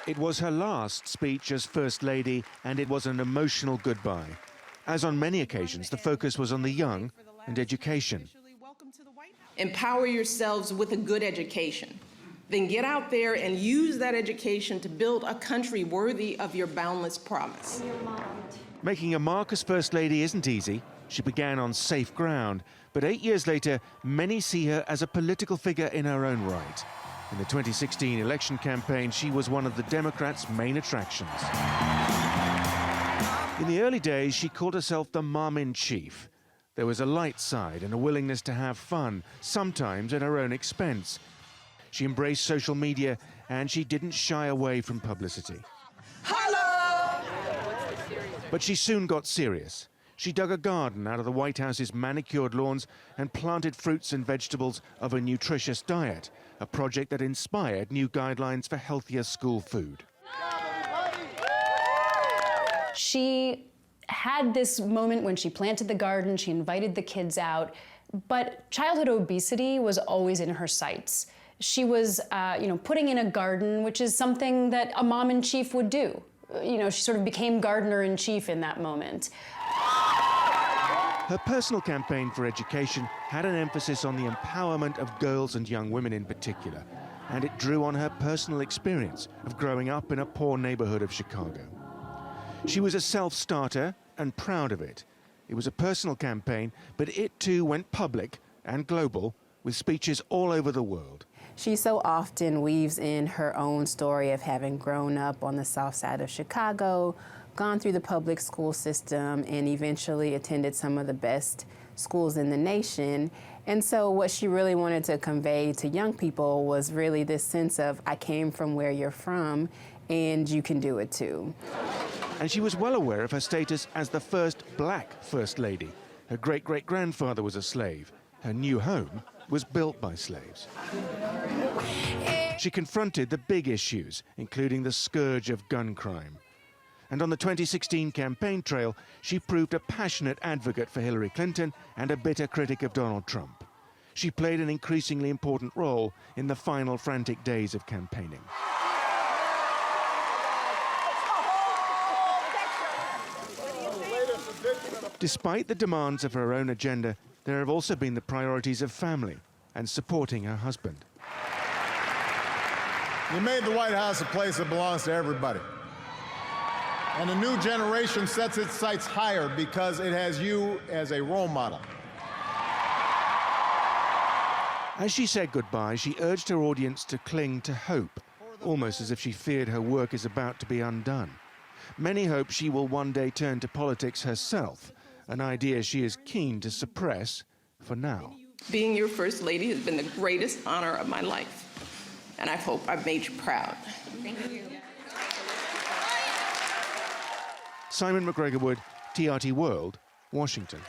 It was her last speech as First Lady, and it was an emotional goodbye. As on many occasions, the focus was on the young and education. Empower yourselves with a good education. Then get out there and use that education to build a country worthy of your boundless promise. Making a mark as First Lady isn't easy. She began on safe ground, but 8 years later, many see her as a political figure in her own right. In the 2016 election campaign, she was one of the Democrats' main attractions. In the early days, she called herself the mom-in-chief. There was a light side and a willingness to have fun, sometimes at her own expense. She embraced social media, and she didn't shy away from publicity. Hello! But she soon got serious. She dug a garden out of the White House's manicured lawns and planted fruits and vegetables of a nutritious diet, a project that inspired new guidelines for healthier school food. She had this moment when she planted the garden, she invited the kids out, but childhood obesity was always in her sights. She was, putting in a garden, which is something that a mom-in-chief would do. She sort of became gardener-in-chief in that moment. Her personal campaign for education had an emphasis on the empowerment of girls and young women in particular, and it drew on her personal experience of growing up in a poor neighborhood of Chicago. She was a self-starter and proud of it. It was a personal campaign, but it too went public and global with speeches all over the world. She so often weaves in her own story of having grown up on the south side of Chicago, gone through the public school system, and eventually attended some of the best schools in the nation. And so what she really wanted to convey to young people was really this sense of, I came from where you're from, and you can do it too. And she was well aware of her status as the first black First Lady. Her great-great-grandfather was a slave. Her new home was built by slaves. She confronted the big issues, including the scourge of gun crime. And on the 2016 campaign trail, she proved a passionate advocate for Hillary Clinton and a bitter critic of Donald Trump. She played an increasingly important role in the final frantic days of campaigning. Despite the demands of her own agenda, there have also been the priorities of family and supporting her husband. You made the White House a place that belongs to everybody. And the new generation sets its sights higher because it has you as a role model. As she said goodbye, she urged her audience to cling to hope, almost as if she feared her work is about to be undone. Many hope she will one day turn to politics herself, an idea she is keen to suppress for now. Being your First Lady has been the greatest honor of my life, and I hope I've made you proud. Thank you. Simon McGregor-Wood, TRT World, Washington.